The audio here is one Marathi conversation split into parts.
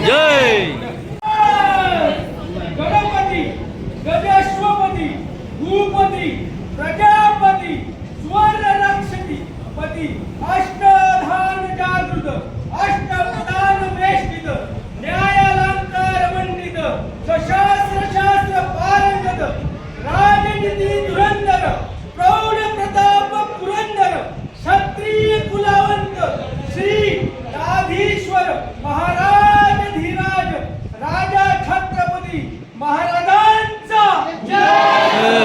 जय गणपती गजाश्वपती भूपती प्रजापती स्वर्ण रक्षती पती अष्टधान जागृत अष्टप्रधान वेष्टित न्यायालंकार मंडित सशास्त्र शास्त्र पारंगत राजनीती धुरंधर प्रौढ प्रताप पुरंदर क्षत्रिय कुलवंत श्री राधीश्वर महाराज धीराज राजा छत्रपती महाराजांचा जय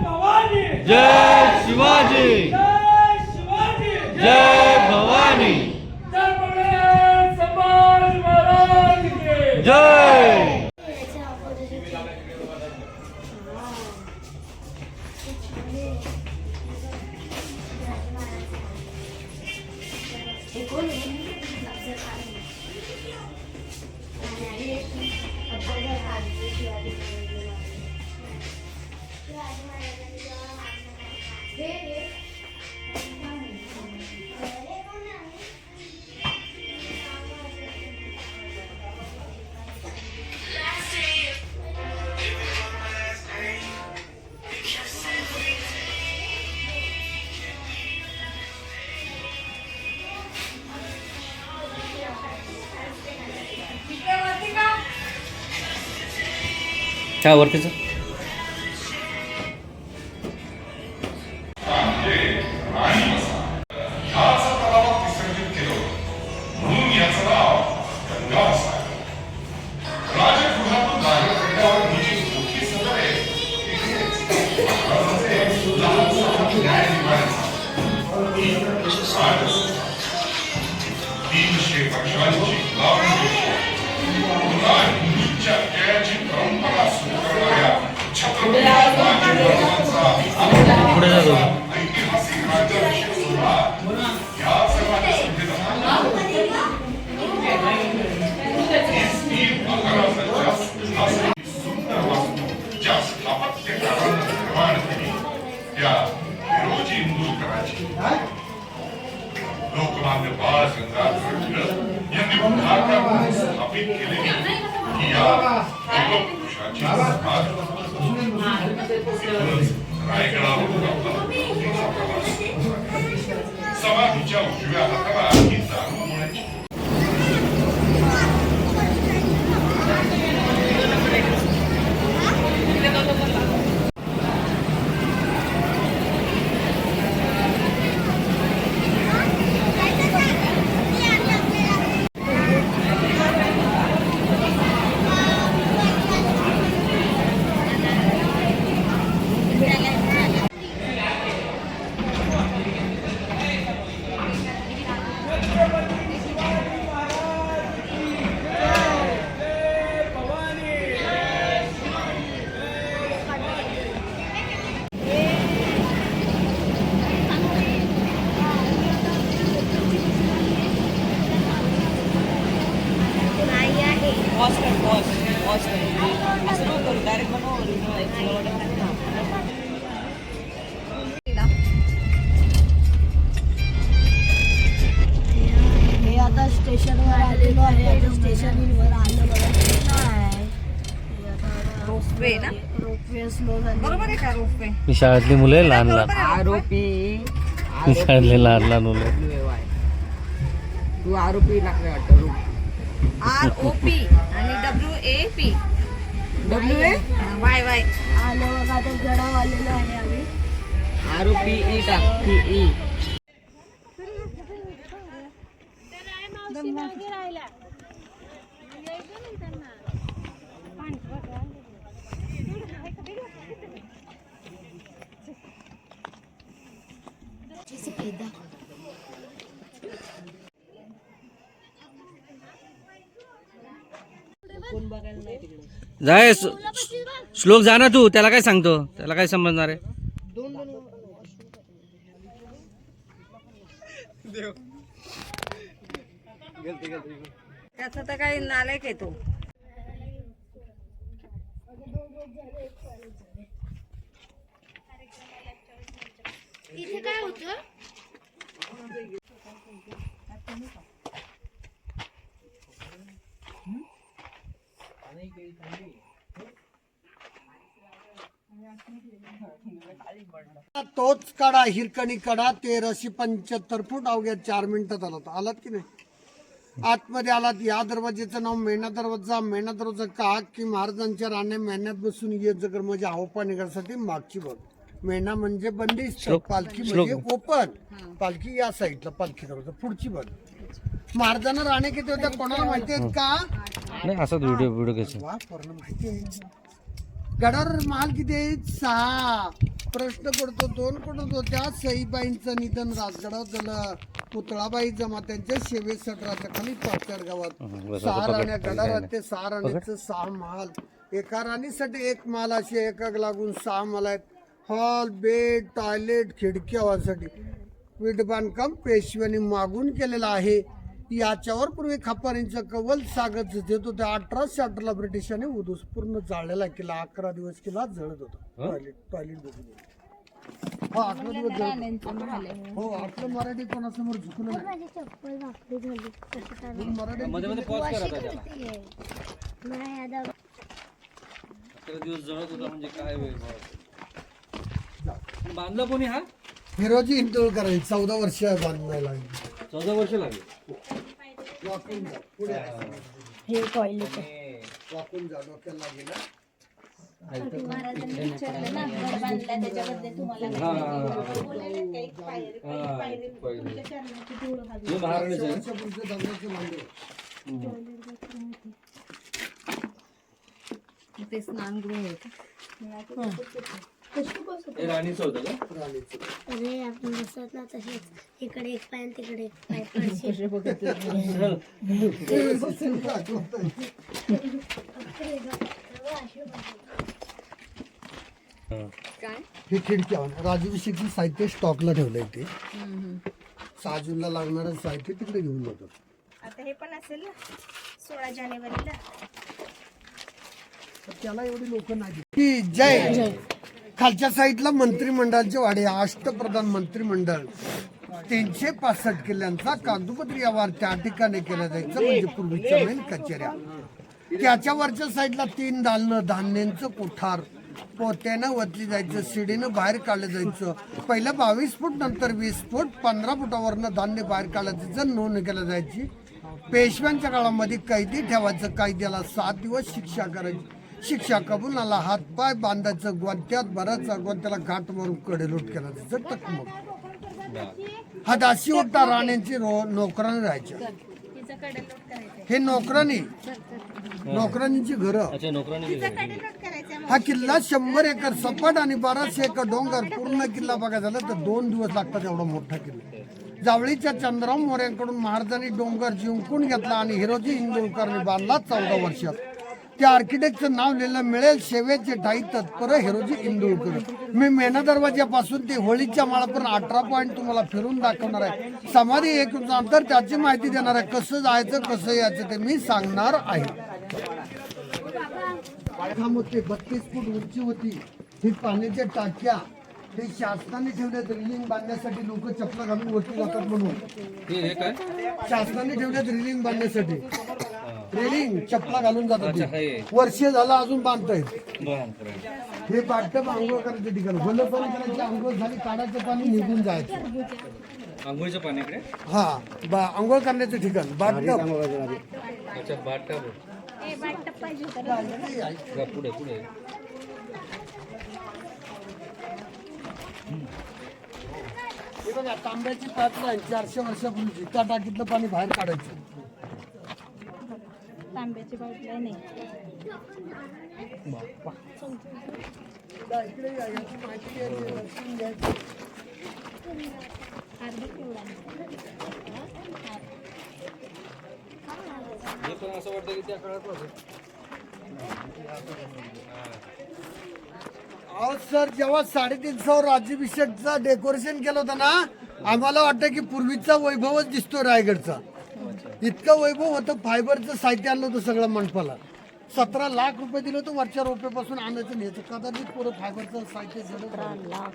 भवानी जय शिवाजी जय शिवाजी जय भवानी समाज महाराज के जय काय वरतीच पुढे जातो लोकमान्य बाळ गंगाधर टिळक यांनी भारतात स्थापित केलेली ही या युगपुरुषाची रायगडावरून आपला प्रवास समाधीच्या उजव्या हाताला ही दारू मिळायची. स्टेशनवर आलेलो आहे. आता स्टेशनवर आलं रोपवे ना रोपवे स्लो झाले. बरोबर आहे का रोपवे? मी शाळेतली मुलं आहे लहान लहान आरोपी मी शाळेतले लहान लहान मुलं तू आरोपी लागले वाटतं. ROP आणि WAP वाय वाय आलं बघा. आता गडाव आलेलो आहे आम्ही. ROPE टाक PE जाय श्लोक जा ना तू. त्याला काय सांगतो? त्याला काय समजणार आहे? त्याचा तर काही नालायक आहे तो. इथे काय होतं? तोच कडा हिरकणी कडा 1375 फूट अवघ्या 4 मिनिटात आलात की नाही आतमध्ये आलात. या दरवाजेचं नाव मेणा दरवाजा. मेणा दरवाजा का की महाराजांच्या राणे मेहनत बसून येत जगर म्हणजे हवपा निघण्यासाठी मागची बघ. मेणा म्हणजे बंदिस्त, पालखी म्हणजे ओपन. पालखी या साईडला, पालखी दरवाजा पुढची बघ. महाराजांना राणे किती होत्या कोणाला माहिती आहेत का? नाही असा व्हिडिओ घ्यायचा. वा पूर्ण माहिती आहे. गडावर महाल किती आहेत? 6. प्रश्न पडतो 2 कुठं होत्या? सईबाईंचं निधन राजगडावर झालं. पुतळाबाई जमा त्यांच्या शेवे सटराच्या खाली पाचड गावात 6 राण्या गडावर. ते 6 राणीचं 6 महाल. एका राणीसाठी 1 महाल असे एकाक लागून 6 महाल आहेत. हॉल, बेड, टॉयलेट, खिडकी आवासाठी वीट बांधकाम पेशव्यांनी मागून केलेलं आहे. याच्यावर पूर्वी खापारींचं कवल सागत देत होते. 1818ला ब्रिटिशांनी उदूस पूर्ण जाळलेला किल्ला 11 दिवस किल्ला जळत होता. टॉयलेट बघून हो 11 दिवस जळत. हो आपलं मराठी कोणासमोर झुकलं नाही. माझी चप्पल वापरी झाली. कसं काय? मराठी मध्ये मध्ये पॉज करा त्याला. नाही आता 11 दिवस जळत होता म्हणजे काय वेळ बांधला कोणी हा? हिरोजी इंदोळकर 14 वर्ष बांधायला लागली. 14 वर्ष लागली. वाकून जा पुढे हे टॉयलेट वाकून जा डोक्याला गेला. ते स्नानगृह होतं. राणीचं होतं का? अरे आपण बसत ना तसेच इकडे एक पाय आणि तिकडे एक पाय पडशील. काय ही खिडकी आहे. राजाभिषेकचं साहित्य स्टॉकला ठेवलंय. ते 6 जूनला लागणारं साहित्य तिकडे घेऊन जातात. आता हे पण असेल ना 16 जानेवारीला. त्याला एवढी लोक नाही. की जय. खालच्या साईडला मंत्रिमंडळाचे वाडे. अष्टप्रधान मंत्रिमंडळ 365 किल्ल्यांचा कागदोपत्री व्यवहार त्या ठिकाणी केला जायचं म्हणजे पूर्वीच्या मेन कचेऱ्या. त्याच्या वरच्या साईडला 3 दालनं, धान्यांचं कोठार पोत्यानं वतली जायचं. शिडीनं बाहेर काढलं जायचं. पहिलं 22 फूट नंतर 20 फूट 15 फुटावरनं धान्य बाहेर काढलं जायचं. नोंद केली जायची. पेशव्यांच्या काळामध्ये कैदी ठेवायचं. कैद्याला 7 दिवस शिक्षा करायची. शिक्षा कबूल आला हातपाय बांधायचं. गोंत्यात भरायचा. गोंत्याला घाट मारून कडेलोट केला जायचं. टकमक हा दासी होता. राण्यांची नोकराने राहायच्या. हे नोकरांची घरं. अच्छा नोकरांनी हा किल्ला 100 एकर सपाट आणि 1200 एकर डोंगर. पूर्ण किल्ला बघायला झालं तर 2 दिवस लागतात. एवढा मोठा किल्ला. जावळीच्या चंद्रराव मोऱ्यांकडून महाराजांनी डोंगर जिंकून घेतला आणि हिरोजी इंदोळकरने बांधला 14 वर्षात. त्या आर्किटेक्टचं नाव लिहिलं मिळेल सेवेचे ठाई तत्पर हिरोजी इंदोळकर. मी मेणा दरवाजापासून ते होळीच्या माळापर्यंत 18 पॉईंट तुम्हाला फिरून दाखवणार आहे. समाधी एक नंतर त्याची माहिती देणार आहे. कसं जायचं कसं यायचं ते मी सांगणार आहे. 32 फूट उंची होती. ही पाण्याच्या टाक्या. हे शासनाने ठेवल्यात रिलिंग बांधण्यासाठी. लोक चपला घालून वरती जातात म्हणून. हे काय? शासनाने ठेवल्यात रिलिंग बांधण्यासाठी. रेलिंग चपला घालून जातात. अच्छा, हे. वर्ष झालं अजून बांधतायत. बरं, बरं. हे बाटप आंघोळ करायचं ठिकाण. भलं पाणी करायची. आंघोळ झाली काढायचं पाणी निघून जायचं. आंघोळीच्या पाण्याकडे. हा आंघोळ करण्याचं ठिकाण बाटप. अच्छा बाटप. पुढे पुढे. हे बघा तांब्याची पाईपलाईन 400 वर्षापूर्वीची. त्या टाकीतलं पाणी बाहेर काढायचं. तांब्याची पाईपलाईन आहे. इकडे या, याची माहिती घ्यायची, दर्शन घ्यायचं. हे पण असं वाटतं की त्या काळात होतं. अहो सर जेव्हा 350 राज्याभिषेकचं डेकोरेशन केलं होतं ना आम्हाला वाटतं की पूर्वीचा वैभवच दिसतो रायगडचा. इतकं वैभव होतं. फायबरचं साहित्य आणलं होतं सगळं मंडपाला. 17 लाख रुपये दिले होते वरच्या रोप्यापासून आणायचं न्यायचं. कदाचित पुरं फायबरचं साहित्य 17 लाख.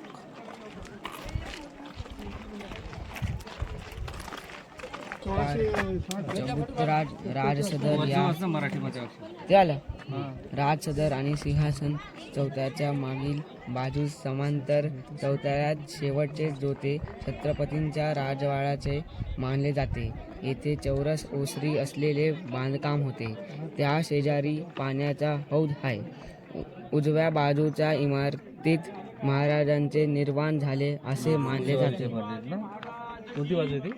राजसदर या मराठीमध्ये ते आलं राजसदर आणि सिंहासन चौथऱ्याच्या मागील बाजूस समांतर चौथऱ्यात शेवटचे जोते छत्रपतींच्या राजवाड्याचे मानले जाते. येथे चौरस ओसरी असलेले बांधकाम होते. त्या शेजारी पाण्याचा हौद आहे. उजव्या बाजूच्या इमारतीत महाराजांचे निर्वाण झाले असे मानले जाते. कोणती बाजू आहे ती?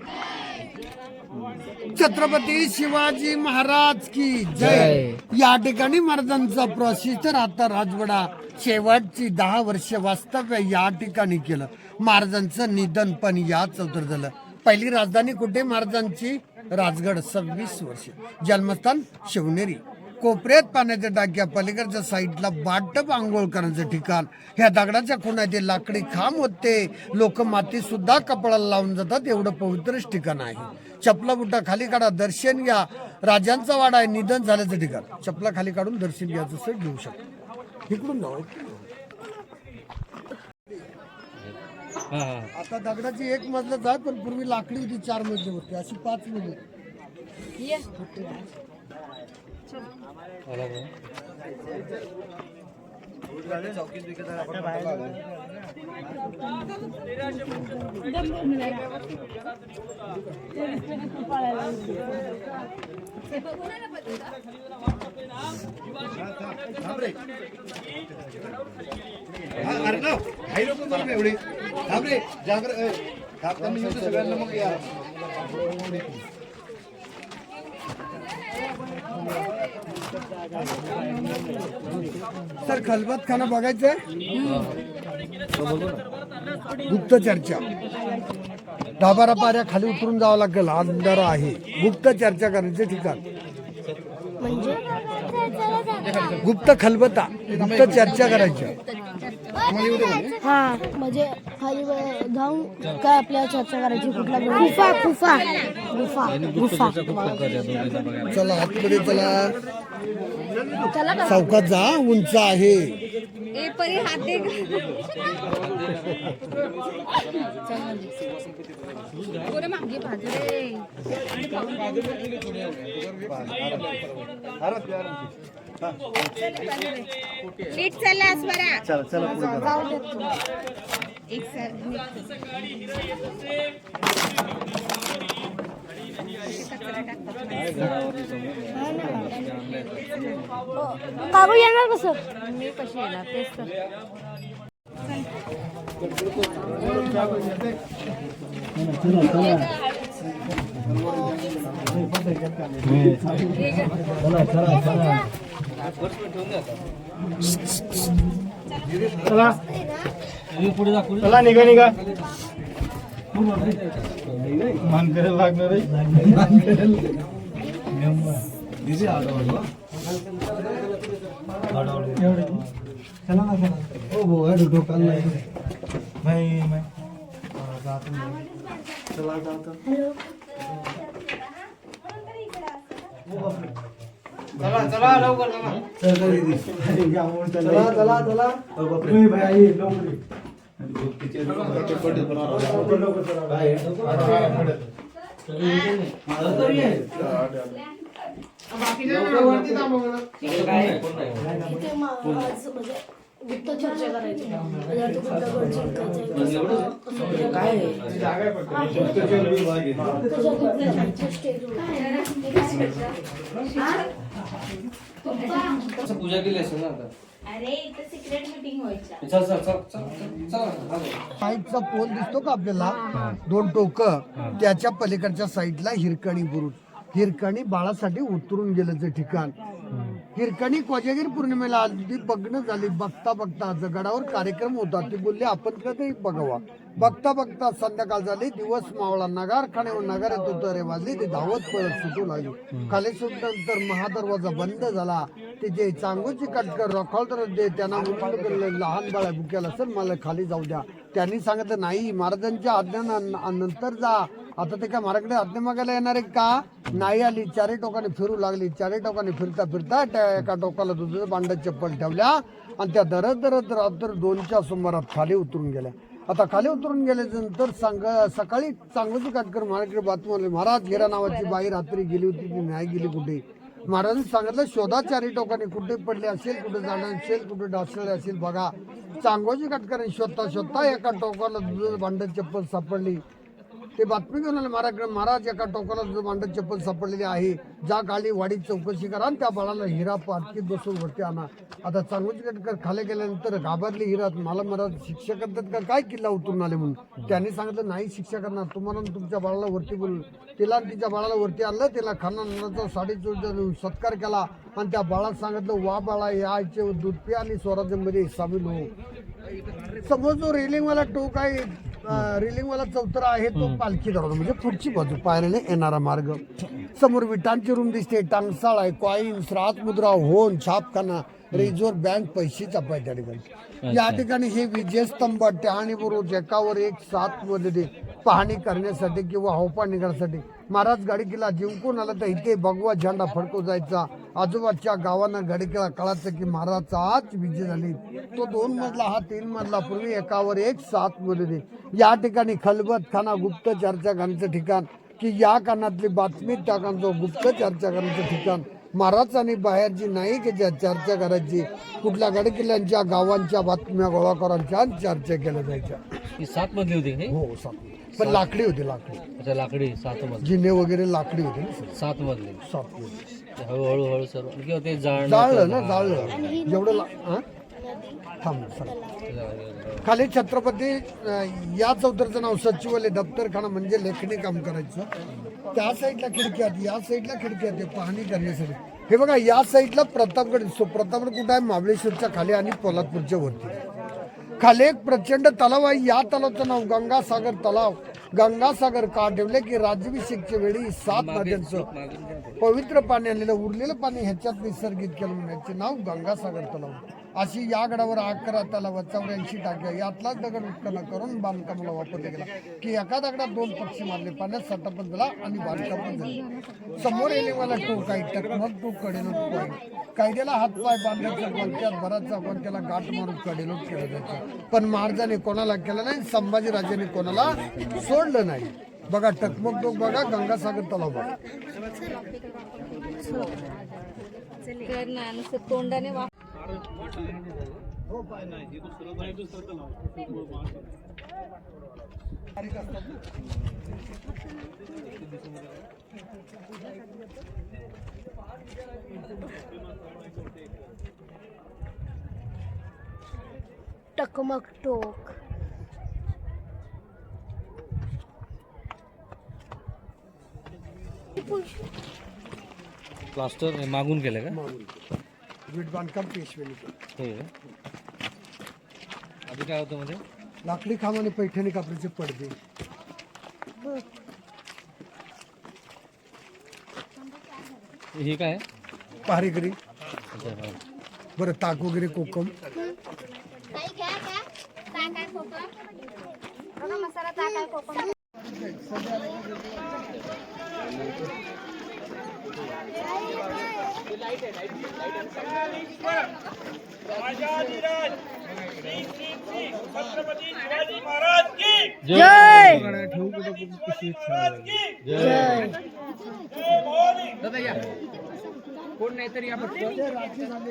छत्रपती शिवाजी महाराज की जय. या ठिकाणी महाराजांचा प्रशिक्षण आता राजवाडा शेवटची 10 वर्ष वास्तव्य या ठिकाणी केलं. महाराजांचं निधन पण याच चौथर झालं. पहिली राजधानी कुठे महाराजांची? राजगड. 26 वर्ष. जन्मस्थान शिवनेरी. कोपऱ्यात पाण्याच्या टाक्या, पलीकडच्या साईडला बाटप आंघोळ करण्याचं ठिकाण. ह्या दगडाच्या खुणात लाकडी खांब होते. लोक माती सुद्धा कपाळाला लावून जातात. एवढं पवित्रच ठिकाण आहे. चपला बुटा खाली काढा, दर्शन घ्या. राजांचा वाडा आहे. निधन झाल्याचं ठिकाण. चपला खाली काढून दर्शन घ्यायचं असेल घेऊ शकतो. इकडून जाऊ. आता दगडाची 1 मजलाच आहे, पण पूर्वी लाकडी होती. 4 मजले होते. अशी 5 मजले. सर खलबतखाना बघायचंय. गुप्त चर्चा. 10-12 पाऱ्या खाली उतरून जावं लागेल. अंधारा आहे. गुप्त चर्चा करायचं ठिकाण म्हणजे गुप्त खलबता. गुप्त चर्चा करायची. हा म्हणजे खाली जाऊन काय आपल्याला चर्चा करायची. कुठला गुफा गुफा गुफा गुफा. चला आतमध्ये चला. चौकात जा. उंच आहे. ए परी हात दे पुरे मागे भाजरे. नीट चालला स्वरा. एक सर कागू येणार कसं? मी कशी येणार तेच तर. चला निघा निघा. मान करायला लागणार चला ना चला. हो हो डोकाल नाही चला जातो. चला चला लवकर चला चला चला. भाई लवकर गुप्त चर्चा करायची. पूजा केली असेल ना आता. अरे इथं सिक्रेट मीटिंग व्हायची. चल चल चल चल. साईडचा पोल दिसतो का आपल्याला? 2 टोकं. त्याच्या पलीकडच्या साईडला हिरकणी बुरुज. हिरकणी बाळासाठी उतरून गेल्याचं ठिकाण. हिरकणी कोजागिरी पौर्णिमेला आधी बघणं झाली. बघता बघता गडावर कार्यक्रम होता. ते बोलले आपण कधी बघावा. बघता बघता संध्याकाळ झाली. दिवस मावळा. नगारखान्यावर नगार येत होतं रे वाजली. ते धावत पळत सुटू लागली. खाली सुटल्यानंतर महादरवाजा बंद झाला. ते जे चांगूची कटकर रखोलदार दे त्यांना म्हणून लहान बाळा भुक्याला सर मला खाली जाऊ द्या. त्यांनी सांगितलं नाही महाराजांच्या आज्ञानंतर जा. आता ते काय महाराजकडे आज्ञा मागायला येणार आहे का? नाही आली. 4 टोकाने फिरू लागली. 4 टोकाने फिरता फिरता त्या एका टोकाला दुसरं बांडा चप्पल ठेवल्या आणि त्या दरत रात्र 2च्या सुमारात खाली उतरून गेल्या. आता खाली उतरून गेल्यानंतर सकाळी चांगोजी काटकर महाराज बातमी आली, महाराज हिरा नावाची बाई रात्री गेली होती, ती नाही गेली कुठे. महाराजांनी सांगितलं शोधा चारी टोकाने, कुठे पडले असेल, कुठे जाणार असेल, कुठे ढासळले असेल बघा. चांगोजी काटकरांनी शोधता एका टोकाला दुधाचं भांड चप्पल सापडली. ते बातमी घेऊन आले महाराज एका टोकाला दुधाचं भांड चप्पल सापडलेली आहे, ज्या खाली वाडीत चौकशी करा आणि त्या बाळाला हिरा पाटकीत बसून वरती आणा. आता चांगोजी काटकर खाली गेल्यानंतर घाबरली हिरा, मला महाराज शिक्षा करतात का काय, किल्ला उतरून आले म्हणून. त्यांनी सांगितलं नाही शिक्षा करणार, तुम्हाला तुमच्या बाळाला वरती बोलू. तिला तिच्या बाळाला वरती आणलं, तिला खानाचा 4.5 सत्कार केला आणि त्या बाळाला सांगितलं वा बाळा यायचे दूध पी आणि स्वराज्यामध्ये सामील हो. समोर जो रेलिंगवाला टोक आहे, रेलिंगवाला चौतरा आहे, तो पालखी दरवाजा म्हणजे पुढची बाजू पायऱ्याने येणारा मार्ग. समोर विटांची रूम दिसते, टांगसाळ आहे, कॉईन्स, राजमुद्रा, होन, छापखाना, रिझर्व्ह बँक, पैसे छाप आहे त्या ठिकाणी. या ठिकाणी हे विजयस्तंभ टहाणी बरोबर एकावर एक 7 मध्ये पाहणी करण्यासाठी किंवा हौपा निघण्यासाठी. महाराज गाडीकीला जिंकून आला तर इथे भगवा झेंडा फडकू जायचा. आजूबाजूच्या गावांना गाडीकीला कळायचं की महाराजचा आज विजय झाली. तो 2 मजला, हा 3 मजला, पूर्वी एकावर एक 7 मध्ये. या ठिकाणी खलबत खाना, गुप्त चर्चा करण्याचं ठिकाण, की या कानातली बातमी टाकांचं गुप्त चर्चा करण्याचं ठिकाण. महाराजांनी बाहेरची नाही की ज्या चर्चा करायची, कुठल्या गडकिल्ल्यांच्या गावांच्या बातम्या गोळा करायच्या चर्चा केल्या जायच्या. 7 मधली होती हे? हो 7, पण लाकडी होती, लाकडी. अच्छा लाकडी 7 मधली, जिने वगैरे लाकडी होते ना. 7 मधली. 7 मध्ये हळूहळू सर्व किंवा ते जाळलं ना, जाळलं जेवढं थांब सर. खाली छत्रपती या चौधरीचं नाव सचिवालय दफ्तरखाना म्हणजे लेखणी काम करायचं. त्या साईडला खिडकी आहेत, या साईडला खिडकी आहेत पाहणी करण्यासाठी. हे बघा या साईडला प्रतापगड दिसतो. प्रतापगड कुठं आहे? महाबळेश्वरच्या खाली आणि पोलादपूरच्या वरती. खाली एक प्रचंड तलाव आहे, या तलावाचं नाव गंगासागर तलाव. गंगासागर का ठेवले की राज्याभिषेकच्या वेळी 7 नद्यांचं पवित्र पाणी आणलेलं, उरलेलं पाणी ह्याच्यात विसर्गित केलं म्हणून याचे नाव गंगासागर तलाव. अशी या गडावर 11 तलाव, 84 टाक्या, यातलाच दगड उत्खनन करून बांधकामाला वापरला गेला. की एका दगडात 2 पक्षी मारले, पाण्यात सट्टा पण झाला आणि बांधकाम पण झालं. समोर येलेवाला टोक आहे, टकमक टोक कडेलोट आहे. कायद्याला हातपाय बांधायचा, गोलक्यात भराचा, गोलक्याला गाठ मारून कडेलोट केलं जायचं. पण महाराजांनी कोणाला केलं नाही, संभाजीराजांनी कोणाला सोडलं नाही. बघा टकमक टोक बघा, गंगासागर तलाव बघा. तोंडाने टकमक टोक. प्लास्टर हे मागून केलं का? वीट बांधकाम पेशवेने केलं. आधी काय होतं मध्ये? लाकडी खांब आणि पैठणी कापडाचे पडदे. हे काय? पहारेकरी. बरं ताक वगैरे, कोकम. मसाला टाकाय कोकम. जय.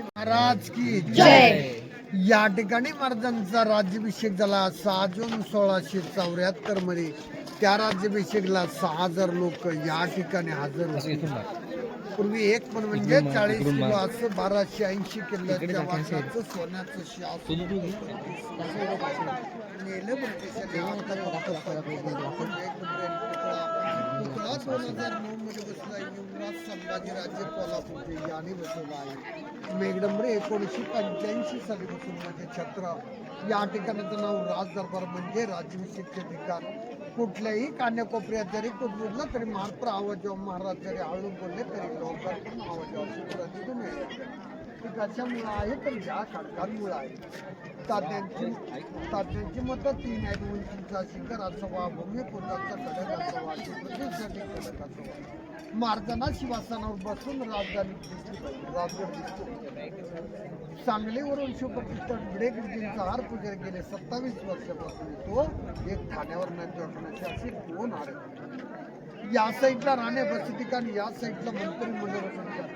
महाराज की जय. या ठिकाणी महाराजांचा राज्याभिषेक झाला 6 जून 1674 मध्ये. त्या राज्याभिषेकला 6000 लोक या ठिकाणी हजर होते. पूर्वी एक पण म्हणजे 40 किलो असं 1280 किल्ल्याच्या वासाचं सोन्याचं शास्त्र नेलं पुतळा 2009 मध्ये बसला. युवराज संभाजीराजे कोल्हापूरचे याने बसवला आहे. मेघडंबरे 1985 साली बसवण्याचे छत्र. या ठिकाणाचं नाव राज दरबार म्हणजे राज्याभिषेकचे ठिकाण. कुठल्याही कान्याकोपऱ्यात जरी कुठलं तरी महाराज आवाज जेव्हा महाराज जरी हळू बोलले तरी लोकांकडून आवाज कशामुळे आहे तर या खडकांमुळे आहे. तात्यांची मतं 3 आहेत. उंचीचा शिखर असावा, भूमिपुत्राचा कडक असावा, प्रदेशासाठी कडक असावा. महाराजांना शिवासनावर बसून राजधानी दिसली पाहिजे, राजगड दिसतो. सांगलीवरून शिवप्रतिष्ठान भिडेगिरीजींचा हार पूजन गेले 27 वर्षापासून तो एक ठाण्यावर नदी वाटण्याचे असे 2 हार आहेत. या साईडला राहणे बस ठिकाण, या साईडला मंत्रिमंडळ बस ठिकाण.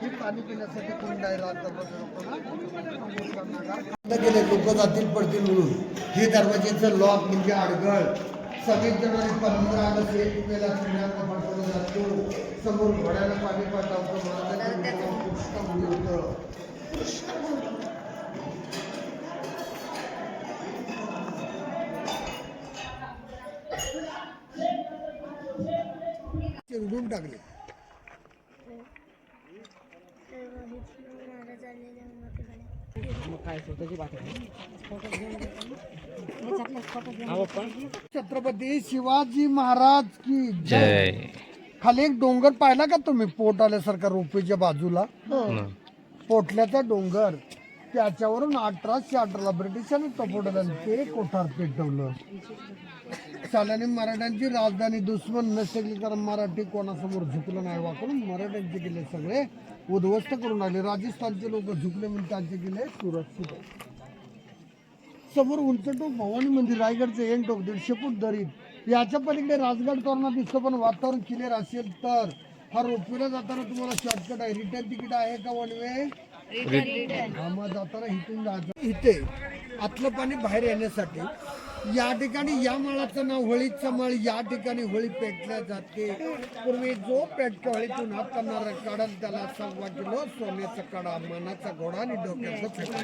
ही पाणी पिण्यासाठी कोण आहे गेले लोक जातील पडतील म्हणून हे दरवाजेचं लॉक म्हणजे अडगळ. 26 जानेवारी 15 ऑगस्ट 1 मेला श्रीरामला पाठवलं जातो. समोर घोड्याला पाणी पाठवतो. उडून टाकले. छत्रपती शिवाजी महाराज की जय. खाली एक डोंगर पाहिला का तुम्ही पोट आल्यासारखा रोपेच्या बाजूला पोटल्याचा डोंगर, त्याच्यावरून 1818 ब्रिटिशांनी टपोटलं ते कोठार पेटवलं. साल्याने मराठ्यांची राजधानी दुश्मन नसेल कारण मराठी कोणासमोर झुकलं नाही वाकून मराठ्यांचे किल्ले सगळे उद्ध्वस्त करून आले. राजस्थानचे लोक झुकले म्हणून त्यांचे किल्ले सुरक्षित. समोर उंचटोक भवानी मंदिर, रायगडचं एन टोक 150 फूट दरीत. याच्या पलीकडे राजगड तोरणा दिसतो पण वातावरण क्लिअर असेल तर हा रोपवेला जाताना तुम्हाला शॉर्टकट आहे. रिटर्न तिकीट आहे का वन वे? मग जाताना इथून जायचं. इथे आतलं पाणी बाहेर येण्यासाठी या ठिकाणी या माळाचं नाव होळीचा माळ. या ठिकाणी होळी पेटल्या जाते. पूर्वी जो पेटक्या होळीतून हात करणारा काढल त्याला 1.25 किलो सोन्याचा कडा, मानाचा घोडा आणि डोक्याचा फेटा.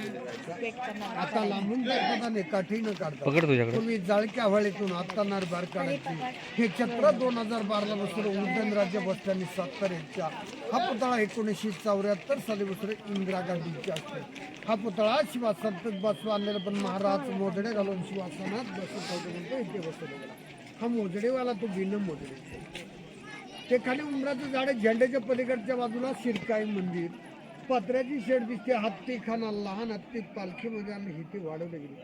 आता लांबून जातात आणि काठीनं काढतात. पूर्वी जाळक्या होळीतून हात करणार बार काढायची. हे चित्र 2012ला बसवलं उदयनराजे बसस्थानी 70 हा पुतळा 1974 साली बसवलं इंदिरा गांधींच्या असते. हा पुतळा शिवासनात बसवा आणलेला पण महाराज मोजडे घालून शिवासनात बसवतो इथे बसवलेला. हा मोजडेवाला तो बिन मोजडे. ते खाली उमराचं झाड, झेंड्याच्या पलीकडच्या बाजूला शिरकाई मंदिर, पत्र्याची शेड दिसते. हत्ती खाना, लहान हत्ती पालखीमध्ये आणि हिथे वाढवले गेले.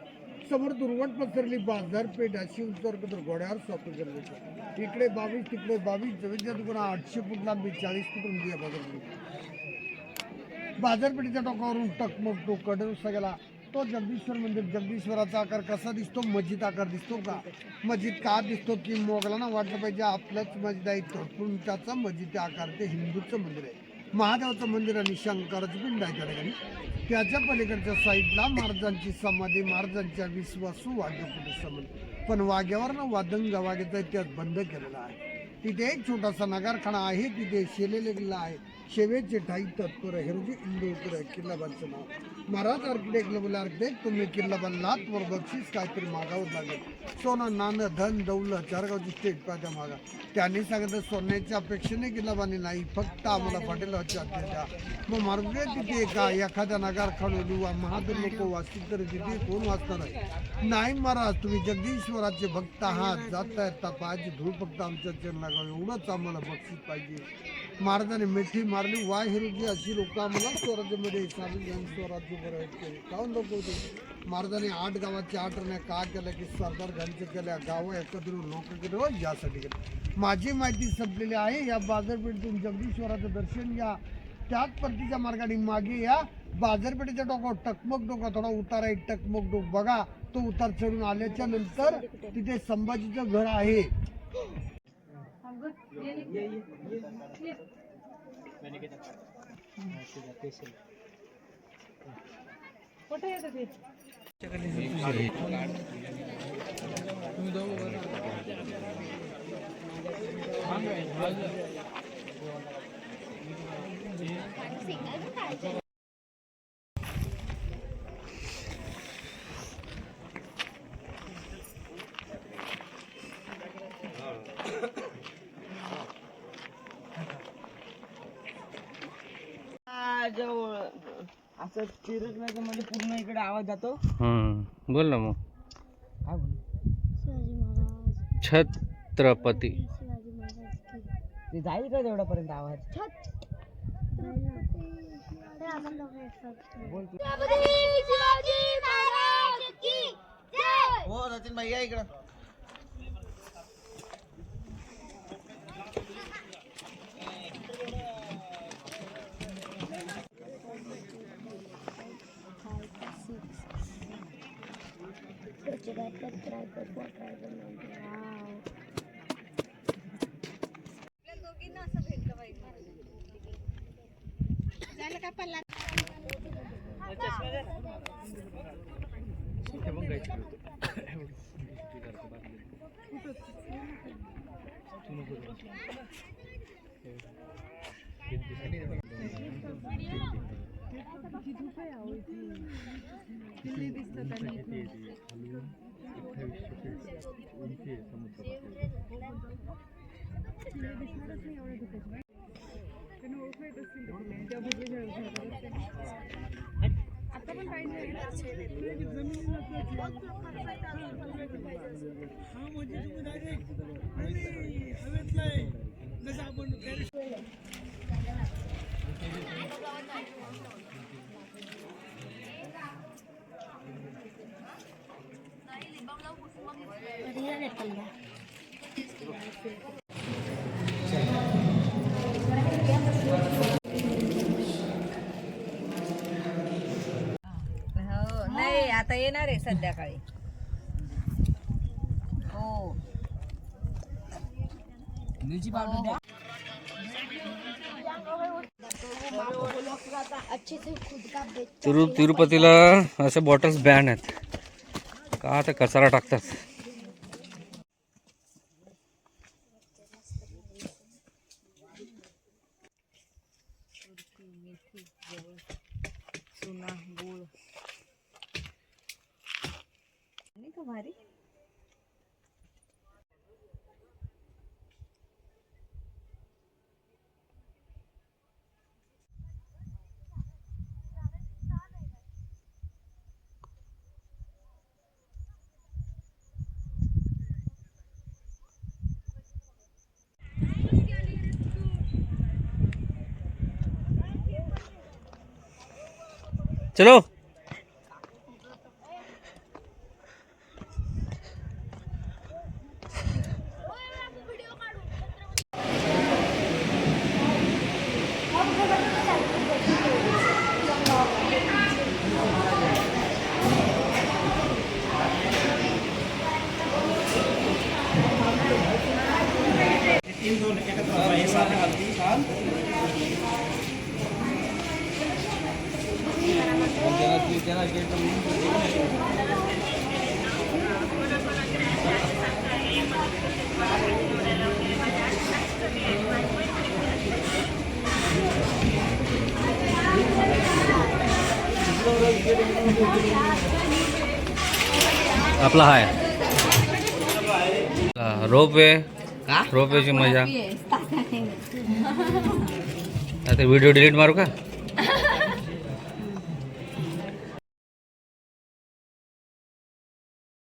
समोर दुर्वट पसरली बाजारपेठ अशी उतर घोड्यावर शॉपिंग करत. इकडे 22 तिकडे 22 जवळच्या दुकाना 800 फूट लांबी 40 फूट रुंदी या बाजारपेठेच्या टोकावरून टकमक तो कडूसा गेला. तो जगदीश्वर मंदिर, जगदीश्वराचा आकार कसा दिसतो? मस्जिद आकार दिसतो का? मस्जिद का दिसतो की मोगलांना वाटलं पाहिजे आपलंच मस्जिद आहे पण त्याचा मस्जिद आकार ते हिंदूचं मंदिर आहे. महादेवाचं मंदिर आणि शंकराचं पिंड आहे त्या ठिकाणी. त्याच्या पलीकडच्या साईडला महाराजांची समाधी, महाराजांच्या विश्वासू वाद्यपुरुष समाधी. पण वाघ्यावर ना वादंग वाघ्याचा इतिहास बंद केलेला आहे. तिथे एक छोटासा नगारखाना आहे. तिथे शिलेलेला आहे शेवेचे ठाई तत्पर हिरोजी इंदोर किल्लाबादचं नाव. महाराज आर्किटेक्ट लेवल आर्किटेक्ट तुम्ही किल्ला बनलात वर बक्षीस काहीतरी मागावं लागेल. सोनं नाणं धन दौलत चारगावची स्टेट पाहिजे मागा. त्यांनी सांगितलं सोन्याच्या अपेक्षेने किल्ला बांधली नाही, फक्त आम्हाला पाटीलाच्या द्या. मग मार्गे तिथे का एखाद्या नगारखाना महादूर लोक वाचतील तर तिथे कोण वाचणार आहे? नाही महाराज तुम्ही जगदीश्वराचे भक्त आहात, जाता येता पायाची धूळ फक्त आमच्या चरण लागावं एवढंच आम्हाला बक्षीस पाहिजे. महाराजांनी मिठी मारली. वा हिरोजी अशी लोक आम्हाला स्वराज्यामध्ये स्वराज्य बरं काऊन लोक होते. महाराजांनी 8 गावाच्या 8 रण्या का केल्या की सरदार घालच्या केल्या, गावं एकत्र लोक केलं यासाठी केलं. माझी माहिती संपलेली आहे. या बाजारपेठेतून जगदीश्वराचं दर्शन घ्या. त्याच परतीच्या मार्गाने मागे या. बाजारपेठेच्या टोकावर टकमक डोका थोडा उतार आहे. टकमक डोक बघा. तो उतार चढून आल्याच्या नंतर तिथे संभाजीचं घर आहे. असं फिरत नाही म्हणजे पूर्ण इकडे आवाज जातो. बोल ना मग. काय बोल? छत्रपती ते जाईल का तेवढ्यापर्यंत आवाज? हो सचिन भाई या इकडं. टेस्टी काय कर ट्राय कर ट्राय कर दोघींना असं भेटलं पाहिजे. झालं का पल्ला? हो नाही आता येणार आहे संध्याकाळी. हो अच्छे से खुद का बेच तिरुपतीला असे बॉटल्स बॅन आहेत का, ते कचरा टाकतात. चुना गुळ नाही का भारी. चलो आपला हाय रोपवे. रोपवेची मजा. आता व्हिडिओ डिलीट मारू का?